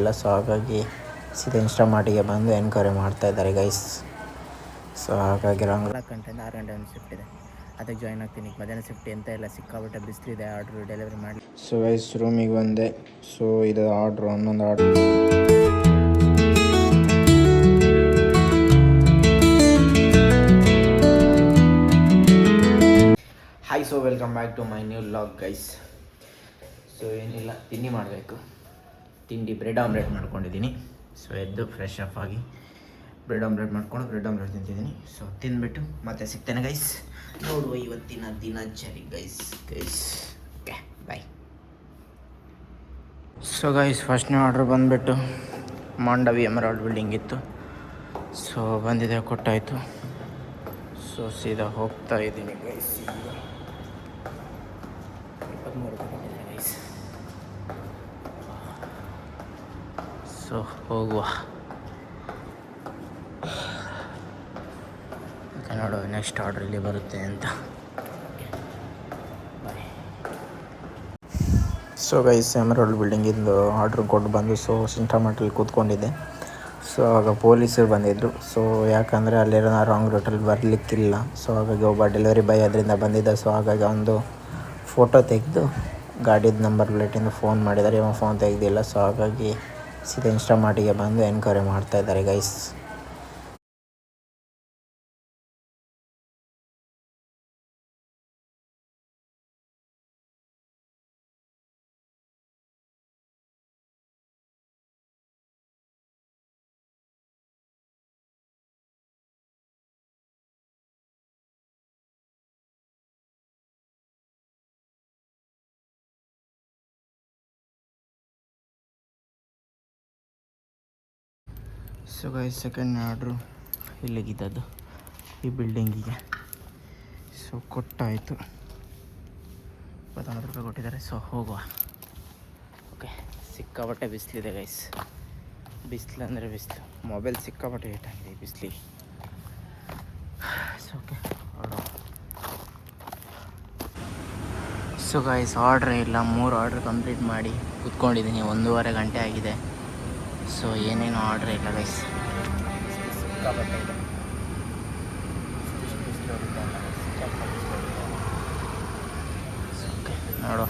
ಎಲ್ಲ. ಸೊ ಹಾಗಾಗಿ ಸೀದಾ ಇನ್ಸ್ಟಾಮಾರ್ಟಿಗೆ ಬಂದು ಎನ್ಕ್ವೈರಿ ಮಾಡ್ತಾ ಇದ್ದಾರೆ ಗೈಸ್. ಸೊ ಹಾಗಾಗಿ 4 ಗಂಟೆಯಿಂದ 6 ಗಂಟೆ ಒಂದು ಶಿಫ್ಟ್ ಇದೆ, ಅದಕ್ಕೆ ಜಾಯ್ನ್ ಆಗ್ತೀನಿ. ಮಧ್ಯಾಹ್ನ ಶಿಫ್ಟ್ ಎಂತ ಇಲ್ಲ, ಸಿಕ್ಕಾಬಿಟ್ಟೆ ಬಿಸಿಲಿದೆ. ಆರ್ಡ್ರು ಡೆಲಿವರಿ ಮಾಡಿ. ಸೊ ಗೈಸ್ ರೂಮಿಗೆ ಬಂದೆ. ಸೊ ಇದು order, 11 order. Hi, so welcome back to my new vlog guys. So ಏನಿಲ್ಲ, ತಿಂಡಿ ಮಾಡಬೇಕು. ತಿಂಡಿ ಬ್ರೆಡ್ ಆಮ್ಲೆಟ್ ಮಾಡ್ಕೊಂಡಿದ್ದೀನಿ. ಸೊ ಎದ್ದು ಫ್ರೆಶ್ ಅಪ್ ಆಗಿ ಬ್ರೆಡ್ ಆಮ್ಲೆಟ್ ಮಾಡ್ಕೊಂಡು ಬ್ರೆಡ್ ಆಮ್ಲೆಟ್ ತಿಂತಿದ್ದೀನಿ. ಸೊ ತಿಂದ್ಬಿಟ್ಟು ಮತ್ತೆ ಸಿಗ್ತೇನೆ ಗೈಸ್. ನೋಡುವ ಇವತ್ತಿನ ದಿನಚರಿ guys. Okay bye. So guys ಫಸ್ಟ್ನೇ ಆರ್ಡ್ರ್ ಬಂದುಬಿಟ್ಟು ಮಾಂಡವಿ ಎಮರಾಲ್ಡ್ ಬಿಲ್ಡಿಂಗ್ ಇತ್ತು. ಸೊ ಬಂದಿದೆ, ಕೊಟ್ಟಾಯಿತು. ಸೊ ಸೀದಾ ಹೋಗ್ತಾ ಇದ್ದೀನಿ ಗೈಸ್. 23 ರೂಪಾಯಿ ಗೈಸ್. ಸೊ ಹೋಗುವ. ಓಕೆ, ನೋಡುವ ನೆಕ್ಸ್ಟ್ ಆರ್ಡ್ರ್ ಇಲ್ಲಿ ಬರುತ್ತೆ ಅಂತ. ಬಾಯ್. ಸೊ ಗೈಸ್ ಎಮರಾಲ್ಡ್ ಬಿಲ್ಡಿಂಗಿಂದು ಆರ್ಡ್ರ್ ಕೊಟ್ಟು ಬಂದು ಸೊ ಸಿಂಟಾಮಟ್ಟಲ್ಲಿ ಕೂತ್ಕೊಂಡಿದ್ದೆ. ಸೊ ಆಗ ಪೊಲೀಸರು ಬಂದಿದ್ದರು. ಸೊ ಯಾಕಂದರೆ ಅಲ್ಲಿರೋ ರಾಂಗ್ ರೂಟಲ್ಲಿ ಬರಲಿಕ್ಕಿಲ್ಲ. ಸೊ ಹಾಗಾಗಿ ಒಬ್ಬ ಡೆಲಿವರಿ ಬಾಯ್ ಅದರಿಂದ ಬಂದಿದ್ದ. ಸೊ ಹಾಗಾಗಿ ಒಂದು ಫೋಟೋ ತೆಗೆದು ಗಾಡಿದ ನಂಬರ್ ಪ್ಲೇಟಿಂದ ಫೋನ್ ಮಾಡಿದ್ದಾರೆ. ಇವಾಗ ಫೋನ್ ತೆಗೆದಿಲ್ಲ. ಸೊ ಹಾಗಾಗಿ ಸೀದಾ ಇನ್ಸ್ಟಾಮಾರ್ಟಿಗೆ ಬಂದು ಎನ್ಕ್ವೈರಿ ಮಾಡ್ತಾ ಇದ್ದಾರೆ guys. So guys second order ಇಲ್ಲಿಗಿದ್ದದ್ದು ಈ ಬಿಲ್ಡಿಂಗಿಗೆ. ಸೊ ಕೊಟ್ಟಾಯಿತು, 24 ರೂಪಾಯಿ ಕೊಟ್ಟಿದ್ದಾರೆ. ಸೊ ಹೋಗುವ. ಓಕೆ, ಸಿಕ್ಕಾಪಟ್ಟೆ ಬಿಸಿಲಿದೆ ಗೈಸ್. ಬಿಸಿಲು ಅಂದರೆ ಬಿಸಿಲು, ಮೊಬೈಲ್ ಸಿಕ್ಕಾಪಟ್ಟೆ ಹೇಟ್ ಆಗಿದೆ ಈ ಬಿಸಿಲಿಗೆ. ಸೊ ಓಕೆ ಹೊರಡುವ. ಸೊ ಗೈಸ್ ಆರ್ಡ್ರೇ ಇಲ್ಲ, 3 ಆರ್ಡ್ರ್ ಕಂಪ್ಲೀಟ್ ಮಾಡಿ ಕೂತ್ಕೊಂಡಿದ್ದೀನಿ. 1.5 ಗಂಟೆ ಆಗಿದೆ. ಸೊ ಏನೇನು ಆರ್ಡ್ರ್ ಇಲ್ಲ ಗೈಸ್, ಸಿಕ್ಕಾಪಟ್ಟೆ ಇದೆ. ನೋಡು.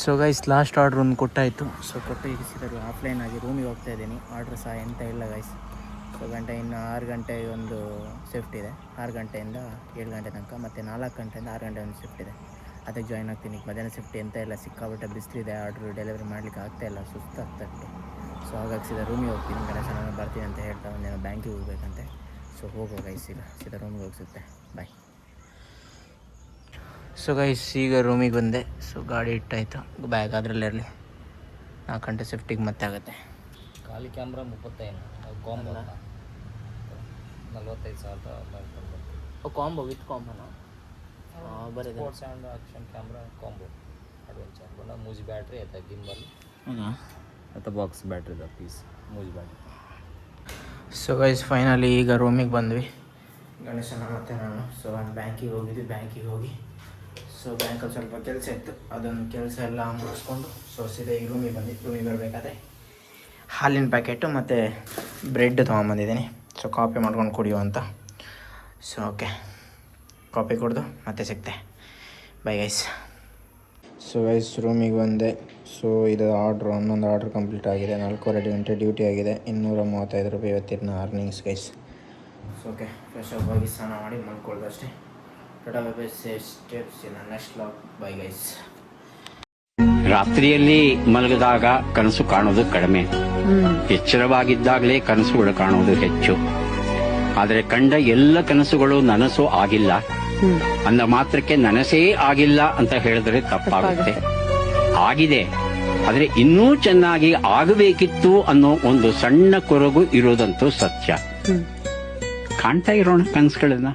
ಸೊ ಗೈಸ್ ಲಾಸ್ಟ್ ಆರ್ಡ್ರ್ ಒಂದು ಕೊಟ್ಟಾಯಿತು. ಸೊ ಕೊಟ್ಟು ಈಗ ಸೀದಾ ಆಫ್ಲೈನ್ ಆಗಿ ರೂಮಿಗೆ ಹೋಗ್ತಾ ಇದ್ದೀನಿ. ಆರ್ಡ್ರ್ ಸಹ ಎಂತ ಇಲ್ಲ ಗೈಸ್. ಸೊ ಇನ್ನು 6 ಗಂಟೆಗೆ ಒಂದು ಶಿಫ್ಟ್ ಇದೆ. 6 ಗಂಟೆಯಿಂದ 7 ಗಂಟೆ ತನಕ, ಮತ್ತು 4 ಗಂಟೆಯಿಂದ 6 ಗಂಟೆ ಒಂದು ಶಿಫ್ಟ್ ಇದೆ, ಅದಕ್ಕೆ ಜಾಯ್ನ್ ಆಗ್ತೀನಿ. ಮಧ್ಯಾಹ್ನ ಶಿಫ್ಟ್ ಎಂತ ಇಲ್ಲ, ಸಿಕ್ಕಾಬಿಟ್ಟೆ ಬಿಸಿಲಿದೆ. ಆರ್ಡ್ರು ಡೆಲಿವರಿ ಮಾಡಲಿಕ್ಕೆ ಆಗ್ತಾಯಿಲ್ಲ, ಸುಸ್ತಾಗ್ತಟ್ಟು. ಸೊ ಹಾಗಾಗಿ ಸೀದಾ ರೂಮಿಗೆ ಹೋಗ್ತೀನಿ. ಗಣೇಶನ ಬರ್ತೀನಿ ಅಂತ ಹೇಳ್ತಾ ಒಂದೇನೋ ಬ್ಯಾಂಕಿಗೆ ಹೋಗ್ಬೇಕಂತೆ. ಸೊ ಹೋಗೋ ಗೈಸ್, ಇಲ್ಲ ಸೀದಾ ರೂಮಿಗೆ ಹೋಗಿಸುತ್ತೆ. ಬಾಯ್. ಸೊ ಗೈಸ್ ಈಗ ರೂಮಿಗೆ ಬಂದೆ. ಸೊ ಗಾಡಿ ಇಟ್ಟಾಯಿತು, ಬ್ಯಾಗ್ ಅದರಲ್ಲೇ ಇರಲಿ. 4 ಗಂಟೆ ಶಿಫ್ಟಿಗೆ ಮತ್ತೆ ಆಗುತ್ತೆ. ಖಾಲಿ ಕ್ಯಾಮ್ರಾ 35, ಕಾಂಬೋ 45,000. ಕಾಂಬೋ ವಿತ್ ಕಾಂಬೋನಾ? ಬರೀ sports and action camera combo adventure ಬಂದ ಮೂಜಿ ಬ್ಯಾಟ್ರಿ ಆಯ್ತಾ, ಗಿಂಬಲ್ ಅಥವಾ ಬಾಕ್ಸ್ ಬ್ಯಾಟ್ರಿ ಇದೆ ಪೀಸ್, ಮೂಜಿ ಬ್ಯಾಟ್ರಿ. ಸೊ ಗೈಸ್ ಫೈನಲಿ ಈಗ ರೂಮಿಗೆ ಬಂದ್ವಿ, ಗಣೇಶನ ಮತ್ತು ನಾನು. ಸೊ ಬ್ಯಾಂಕಿಗೆ ಹೋಗಿದ್ವಿ. ಬ್ಯಾಂಕಿಗೆ ಹೋಗಿ ಸೊ ಬ್ಯಾಂಕಲ್ಲಿ ಸ್ವಲ್ಪ ಕೆಲಸ ಇತ್ತು, ಅದೊಂದು ಕೆಲಸ ಎಲ್ಲ ಮುಗಿಸ್ಕೊಂಡು ಸೊ ಸೀದಾ ಈಗ ರೂಮಿಗೆ ಬಂದು ರೂಮಿಗೆ ಬರಬೇಕಾದ್ರೆ ಹಾಲಿನ ಪ್ಯಾಕೆಟು ಮತ್ತು ಬ್ರೆಡ್ ತೊಗೊಂಬಂದಿದ್ದೀನಿ. ಸೊ ಕಾಫಿ ಮಾಡ್ಕೊಂಡು ಕುಡಿಯೋ ಅಂತ. ಸೊ ಓಕೆ, ಕಾಫಿ ಕುಡಿದು ಮತ್ತೆ ಸಿಗ್ತೆ. Bye guys. ಸೊ ಗೈಸ್ ರೂಮಿಗೆ ಬಂದೆ. ಸೊ ಇದು ಆರ್ಡ್ರು 11 ಆರ್ಡ್ರ್ ಕಂಪ್ಲೀಟ್ ಆಗಿದೆ. 4.5 ಗಂಟೆ ಡ್ಯೂಟಿ ಆಗಿದೆ. 235 ರೂಪಾಯಿ ಇವತ್ತಿನ earnings guys. So okay, fresh up ಆಗಿ ಸ್ನಾನ ಮಾಡಿ ಮಲ್ಕೊಳ್ಳೋದು ಅಷ್ಟೇ. Tata bye bye, safe steps in next vlog. Bye guys. ರಾತ್ರಿಯಲ್ಲಿ ಮಲಗಿದಾಗ ಕನಸು ಕಾಣೋದು ಕಡಿಮೆ, ಎಚ್ಚರವಾಗಿದ್ದಾಗಲೇ ಕನಸುಗಳು ಕಾಣೋದು ಹೆಚ್ಚು. ಆದರೆ ಕಂಡ ಎಲ್ಲ ಕನಸುಗಳು ನನಸು ಆಗಿಲ್ಲ ಅಂದ ಮಾತ್ರಕ್ಕೆ ನನಸೇ ಆಗಿಲ್ಲ ಅಂತ ಹೇಳಿದ್ರೆ ತಪ್ಪಾಗುತ್ತೆ. ಆಗಿದೆ, ಆದರೆ ಇನ್ನೂ ಚೆನ್ನಾಗಿ ಆಗಬೇಕಿತ್ತು ಅನ್ನೋ ಒಂದು ಸಣ್ಣ ಕೊರಗು ಇರೋದಂತೂ ಸತ್ಯ. ಕಾಣ್ತಾ ಇರೋಣ ಕನಸುಗಳನ್ನ.